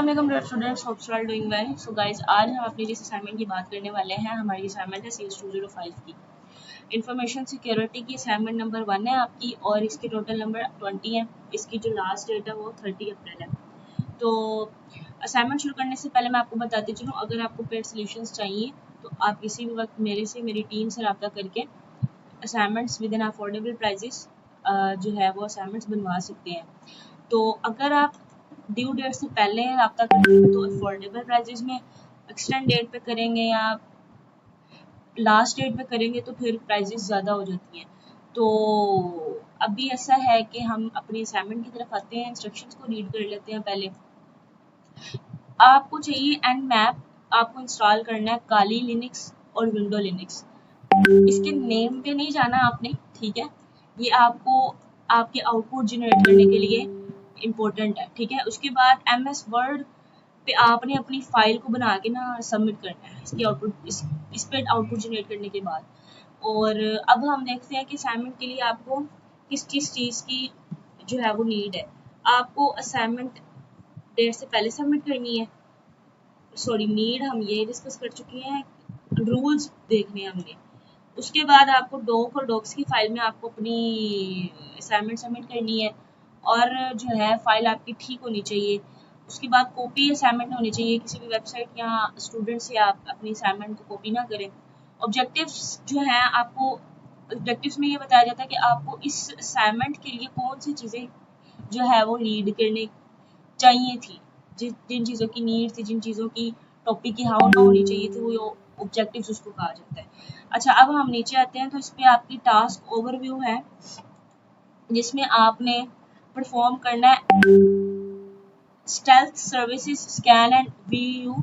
अस्सलाम students, hope you are doing well. So guys, आज हम अपनी जिस असाइनमेंट की बात करने वाले हैं, हमारी असाइनमेंट है CS 205 की इंफॉर्मेशन सिक्योरिटी की। असाइनमेंट नंबर 1 है आपकी और इसके टोटल नंबर 20 है। इसकी जो लास्ट डेट है वो 30 अप्रैल है। तो असाइनमेंट शुरू करने से पहले मैं आपको बताती चलूँ, अगर आपको पेड सोल्यूशंस चाहिए तो आप किसी भी वक्त मेरी टीम से रब्ता करके assignments within affordable prices जो है वो असाइनमेंट्स बनवा सकते हैं। तो अगर आप ड्यू डेट से पहले रब्ता करेंगे तो अफोर्डेबल प्राइजेस में, एक्सटेंड डेट पे करेंगे या लास्ट डेट पे करेंगे तो फिर प्राइजेस ज़्यादा हो जाती हैं। तो अभी ऐसा है कि हम अपनी असाइनमेंट की तरफ आते हैं, इंस्ट्रक्शंस को रीड कर लेते हैं। पहले आपको चाहिए Nmap, आपको इंस्टॉल करना है काली लिनक्स और विंडो लिनक्स। इसके नेम पे नहीं जाना आपने, ठीक है। ये आपको आपके आउटपुट जनरेट करने के लिए इम्पोर्टेंट है, ठीक है। उसके बाद MS वर्ड पे आपने अपनी फाइल को बना के ना सबमिट करना है इसकी आउटपुट इस पे आउटपुट जनरेट करने के बाद। और अब हम देखते हैं कि असाइनमेंट के लिए आपको किस किस चीज़ की जो है वो नीड है। आपको असाइनमेंट डेट से पहले सबमिट करनी है, सॉरी नीड हम ये डिस्कस कर चुकी हैं, रूल्स देखने हैं हमने। उसके बाद आपको डॉक और डॉक्स की फाइल में आपको अपनी असाइनमेंट सबमिट करनी है और जो है फाइल आपकी ठीक होनी चाहिए। उसके बाद कॉपी असाइनमेंट होनी चाहिए, किसी भी वेबसाइट या स्टूडेंट से आप अपनी असाइनमेंट को कॉपी ना करें। ऑब्जेक्टिव्स जो हैं, आपको ऑब्जेक्टिव्स में ये बताया जाता है कि आपको इस असाइनमेंट के लिए कौन सी चीज़ें जो है वो रीड करने चाहिए थी, जिन चीज़ों की नीड थी, जिन चीज़ों की टॉपिक की हाउ ना होनी चाहिए थी, वो ऑब्जेक्टिव्स उसको कहा जाता है। अच्छा, अब हम नीचे आते हैं तो इस पे आपकी टास्क ओवरव्यू है, जिसमें आपने परफॉर्म करना है stealth services scan and view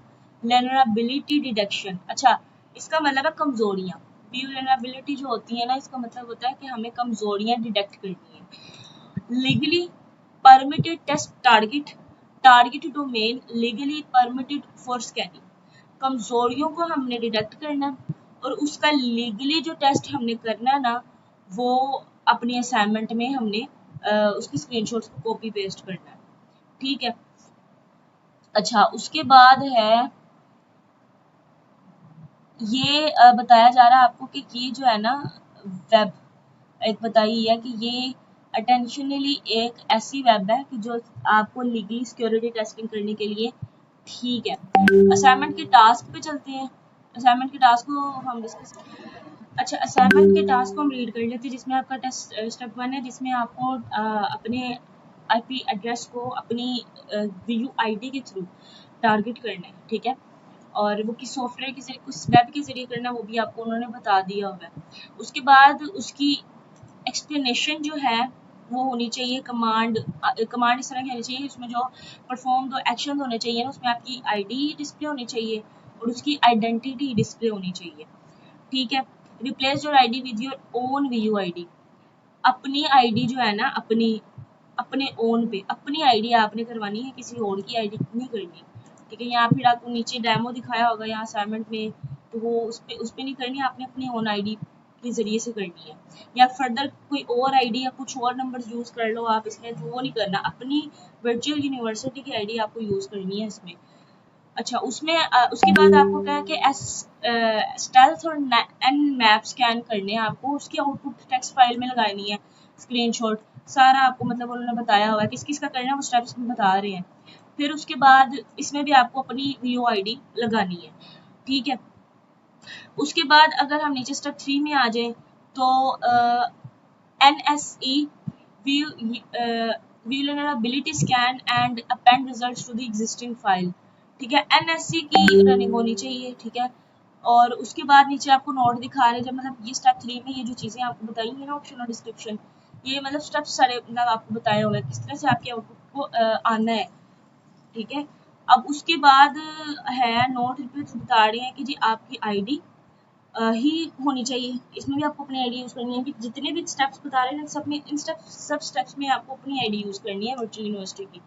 vulnerability detection. अच्छा, इसका मतलब है कमजोरियाँ। vulnerability जो होती है ना, इसका मतलब होता है कि हमें कमजोरियाँ डिटेक्ट करनी है। Legally permitted test target domain legally permitted for scanning. कमजोरियों को हमने डिटेक्ट करना और उसका लीगली जो टेस्ट हमने करना है ना, वो अपनी असाइनमेंट में हमने उसकी स्क्रीनशॉट्स को कॉपी पेस्ट करना है, ठीक है। अच्छा, उसके बाद है ये बताया जा रहा है आपको कि ये जो है ना वेब, एक बताई है कि ये अटेंशनली एक ऐसी वेब है कि जो आपको लीगली सिक्योरिटी टेस्टिंग करने के लिए ठीक है। असाइनमेंट के टास्क पे चलते हैं। असाइनमेंट के टास्क को हम डिस्कस अच्छा, असाइनमेंट के टास्क को हम रीड कर लेते हैं, जिसमें आपका टेस्ट स्टेप 1 है, जिसमें आपको अपने IP एड्रेस को अपनी VUID के थ्रू टारगेट करना है, ठीक है। और वो किस सॉफ्टवेयर के जरिए, उस वेब के जरिए करना, वो भी आपको उन्होंने बता दिया हुआ है। उसके बाद उसकी एक्सप्लेनेशन जो है वो होनी चाहिए। कमांड इस तरह की होनी चाहिए, उसमें जो परफॉर्म दो एक्शन होने चाहिए ना, उसमें आपकी ID डिस्प्ले होनी चाहिए और उसकी आइडेंटिटी डिस्प्ले होनी चाहिए, ठीक है। Replace your ID with your own VUID। अपनी ID जो है ना, अपने ओन पे अपनी ID आपने करवानी है, किसी और की ID नहीं करनी, ठीक है। यहाँ फिर आपको नीचे डेमो दिखाया होगा यहाँ असाइनमेंट में, तो वो उस पे नहीं करनी, आपने अपनी ओन ID के जरिए से करनी है। या फर्दर कोई और ID या कुछ और नंबर यूज कर लो आप इसमें, तो वो नहीं करना, अपनी वर्चुअल यूनिवर्सिटी की ID आपको यूज करनी है इसमें। अच्छा, उसमें उसके बाद आपको क्या है कि स्टेल्थ और Nmap स्कैन करने हैं आपको, उसकी आउटपुट टेक्स्ट फाइल में लगानी है स्क्रीनशॉट। सारा आपको मतलब उन्होंने बताया हुआ है किस किस का करना है, वो स्टेप्स में बता रहे हैं। फिर उसके बाद इसमें भी आपको अपनी VUID लगानी है, ठीक है। उसके बाद अगर हम नीचे स्टेप 3 में आ जाए तो NSE vulnerability scan and append results to the existing file, ठीक है। NSE की रनिंग होनी चाहिए, ठीक है। और उसके बाद नीचे आपको नोट दिखा रहे हैं, जब मतलब ये स्टेप 3 में ये जो चीज़ें आपको बताई है ना, ऑप्शन और डिस्क्रिप्शन, ये मतलब स्टेप्स सारे मतलब आपको बताया हुआ है किस तरह से आपके आउटपुट को आना है, ठीक है। अब उसके बाद है नोट पे बता रहे हैं कि जी आपकी ID ही होनी चाहिए। इसमें भी आपको अपनी ID यूज़ करनी है, कि जितने भी स्टेप्स बता रहे हैं सब में, इन सब स्टेप्स में आपको अपनी ID यूज़ करनी है वर्चुअल यूनिवर्सिटी की।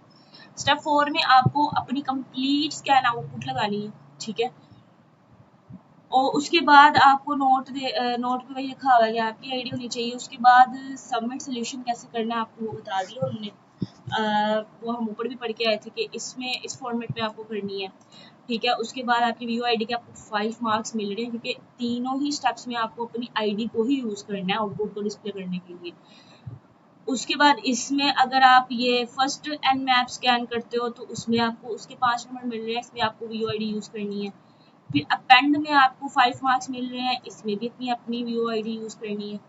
स्टेप 4 में आपको अपनी कंप्लीट स्कैन आउटपुट लगानी है, ठीक है। और उसके बाद आपको नोट पे वही लिखा हुआ है कि आपकी ID होनी चाहिए। उसके बाद सबमिट सोल्यूशन कैसे करना है आपको वो बता दिया उन्होंने। वो हम ऊपर भी पढ़ के आए थे कि इसमें इस फॉर्मेट में आपको करनी है, ठीक है। उसके बाद आपकी वीओ आईडी के आपको 5 मार्क्स मिल रहे हैं, क्योंकि तीनों ही स्टेप्स में आपको अपनी आईडी को ही यूज़ करना है आउटपुट को डिस्प्ले करने के लिए। उसके बाद इसमें अगर आप ये फर्स्ट एंड मैप स्कैन करते हो तो उसमें आपको उसके 5 नंबर मिल रहे हैं, इसमें आपको वीओ आईडी यूज़ करनी है। फिर अपेंड में आपको 5 मार्क्स मिल रहे हैं, इसमें भी अपनी अपनी वीओ आईडी यूज़ करनी है।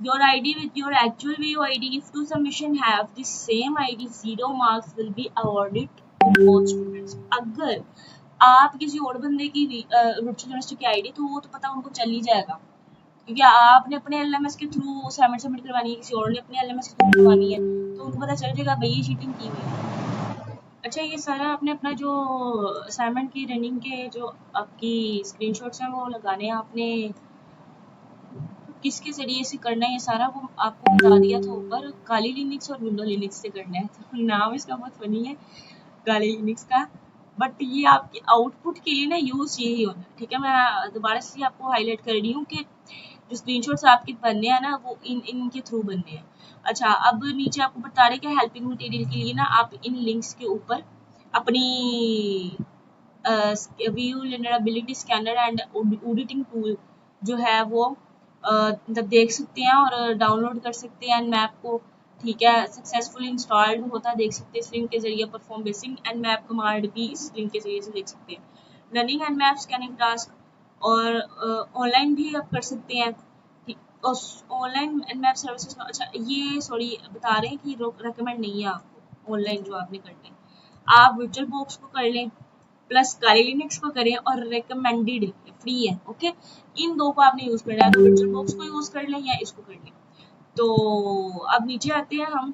Your ID with your actual VO ID, if two submission have the same ID, 0 marks will be awarded to both students. अगर आप किसी और बंदे की वर्चुअल यूनिवर्सिटी की आईडी, तो वो तो पता उनको चल ही जाएगा, क्योंकि आपने अपने एलएमएस के थ्रू असाइनमेंट सबमिट करवानी है, किसी और ने अपने एलएमएस के थ्रू करवानी है, तो उनको पता चल जाएगा भाई ये चीटिंग की हुई है। अच्छा, ये सारा आपने अपना जो असाइनमेंट की रनिंग के जो आपकी स्क्रीनशॉट्स हैं वो लगाने हैं आपने किसके ज़रिए से करना है, ये सारा वो आपको बता दिया था ऊपर। काली लिनक्स और विंडो लिनक्स से करना है, तो नाम इसका बहुत फनी है काली लिनक्स का, बट ये आपके आउटपुट के लिए ना यूज़ यही होना है, ठीक है। मैं दोबारा से आपको हाईलाइट कर रही हूँ कि जो स्क्रीनशॉट्स आपके बनने हैं ना वो इनके थ्रू बनने हैं। अच्छा, अब नीचे आपको बता रहे कि हेल्पिंग मटेरियल के लिए ना आप इन लिंक्स के ऊपर अपनी view vulnerability scanner and auditing tool जो है वो मतलब देख सकते हैं और डाउनलोड कर सकते हैं मैप को, ठीक है। सक्सेसफुली इंस्टॉल्ड होता देख सकते हैं इस लिंक के जरिए। Perform basic and map command भी इस लिंक के जरिए से देख सकते हैं। Running and map scanning task और ऑनलाइन भी आप कर सकते हैं, ऑनलाइन एंड मैप सर्विसेज। अच्छा, ये सॉरी बता रहे हैं कि रिकमेंड नहीं है आपको ऑनलाइन जो आपने करना है। आप वर्चुअल बॉक्स को कर लें प्लस काली लिनक्स को करें और रिकमेंडेड फ्री है, ओके। इन दो को आपने यूज करना है, तो वर्चुअल बॉक्स को यूज कर लें या इसको कर लें। तो अब नीचे आते हैं हम।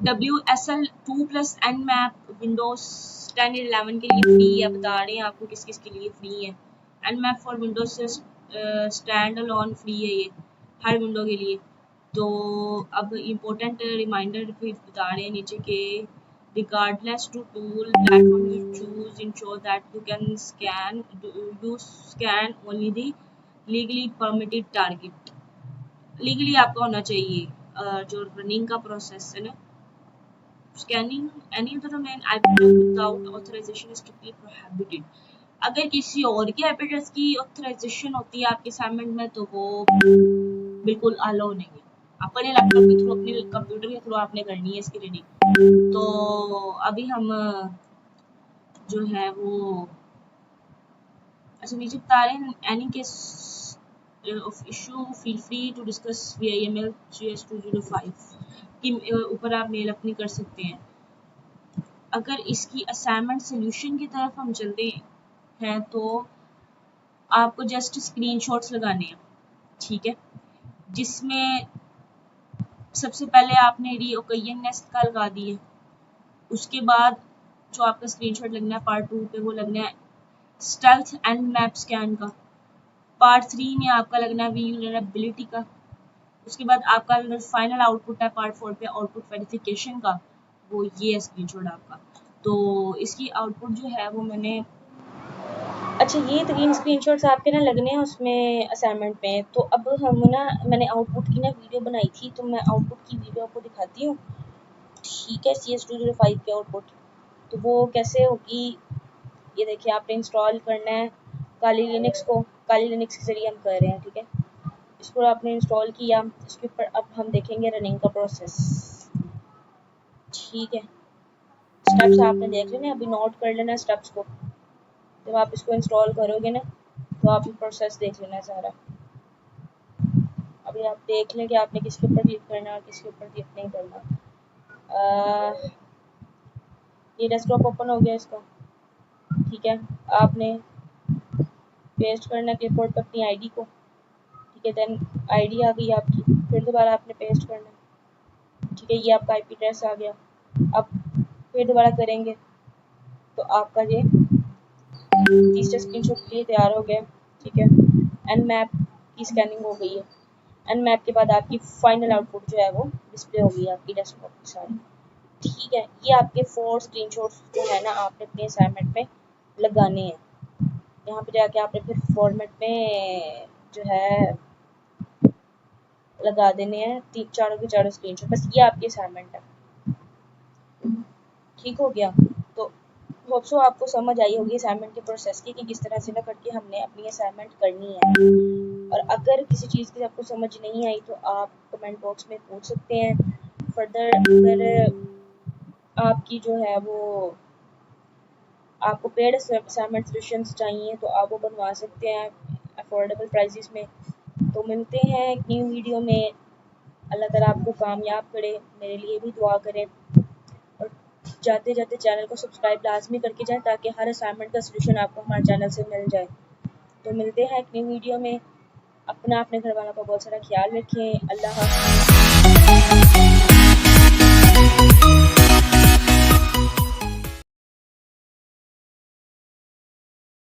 WSL2 plus N map Windows 10 11 के लिए फ्री है, बता रहे हैं आपको किस किस के लिए फ्री है। एन मैप फॉर विंडोज से स्टैंड अलोन फ्री है ये हर विंडो के लिए। तो अब इम्पोर्टेंट रिमाइंडर भी बता रहे हैं नीचे के regardless to tool platform you choose, ensure that you scan only the legally permitted target। Legally आपका होना चाहिए जो रनिंग का प्रोसेस है ना। Scanning any other domain IP address without authorization is strictly prohibited। अगर किसी और के IP address की ऑथराइजेशन होती है आपके असाइनमेंट में तो वो बिल्कुल अलाउ नहीं है। अपने लैपटॉप के थ्रू अपने कंप्यूटर के थ्रू आपने करनी है इसकी रीडिंग। तो अभी हम जो है वो अच्छा नीचे बता रहे हैं any case of issue feel free to discuss via email GS205 कि ऊपर आप मेल अपनी कर सकते हैं। अगर इसकी असाइनमेंट सोल्यूशन की तरफ हम चलते हैं तो आपको जस्ट स्क्रीनशॉट्स लगाने हैं, ठीक है। जिसमें सबसे पहले आपने रीओकेशन नेस्ट का लगा दिए, उसके बाद जो आपका स्क्रीनशॉट लगना है पार्ट 2 पे वो लगना है स्टेल्थ एंड मैप स्कैन का। पार्ट 3 में आपका लगना है vulnerability का। उसके बाद आपका फाइनल आउटपुट है पार्ट 4 पे आउटपुट वेरिफिकेशन का, वो ये है स्क्रीनशॉट आपका। तो इसकी आउटपुट जो है वो मैंने अच्छा ये 3 स्क्रीनशॉट्स आपके ना लगने हैं उसमें असाइनमेंट में। तो अब हम ना मैंने आउटपुट की ना वीडियो बनाई थी, तो मैं आउटपुट की वीडियो आपको दिखाती हूँ, ठीक है। CS205 के आउटपुट तो वो कैसे होगी, ये देखिए आपने इंस्टॉल करना है काली लिनक्स को, काली लिनक्स के जरिए हम कर रहे हैं, ठीक है। इसको आपने इंस्टॉल किया, इसके ऊपर अब हम देखेंगे रनिंग का प्रोसेस, ठीक है। स्टेप्स आपने देख लेना, अभी नोट कर लेना स्टेप्स को। जब आप इसको इंस्टॉल करोगे ना तो आप प्रोसेस देख लेना सारा। अभी आप देख लें कि आपने किसके ऊपर क्लिक करना है और किसके ऊपर क्लिक नहीं करना। ये डेस्कटॉप ओपन हो गया इसका, ठीक है। आपने पेस्ट करना क्लिपबोर्ड पर अपनी आईडी को, ठीक है। देन आईडी आ गई आपकी, फिर दोबारा आपने पेस्ट करना, ठीक है। ये आपका आईपी एड्रेस आ गया। अब फिर दोबारा करेंगे तो आपका ये तीसरे स्क्रीनशॉट के लिए तैयार हो गया, ठीक है। एन मैप की स्कैनिंग हो गई है। एन मैप के बाद आपकी फाइनल आउटपुट जो है वो डिस्प्ले हो गई है आपकी डेस्कटॉप के साथ, ठीक है। ये आपके 4 स्क्रीनशॉट्स जो है ना आपने अपने असाइनमेंट में लगाने हैं। यहाँ पे जाके आपने फिर फॉर्मेट में जो है लगा देने हैं, चारों के चारों स्क्रीनशॉट। बस ये आपकी असाइनमेंट है, ठीक हो गया। तो होप सो आपको समझ आई होगी असाइनमेंट के प्रोसेस की कि किस तरह से ना करके हमने अपनी असाइनमेंट करनी है। और अगर किसी चीज़ की आपको समझ नहीं आई तो आप कमेंट बॉक्स में पूछ सकते हैं। फर्दर अगर आपकी जो है वो आपको पेड असाइनमेंट सोल्यूशंस चाहिए तो आप वो बनवा सकते हैं अफोर्डेबल प्राइसेस में। तो मिलते हैं एक न्यू वीडियो में। अल्लाह ताला आपको कामयाब करे, मेरे लिए भी दुआ करें और जाते जाते चैनल को सब्सक्राइब लाजमी करके जाएं ताकि हर असाइनमेंट का सोल्यूशन आपको हमारे चैनल से मिल जाए। तो मिलते हैं एक न्यू वीडियो में। अपने घर वालों का बहुत सारा ख्याल रखें। अल्लाह हाफ़िज़।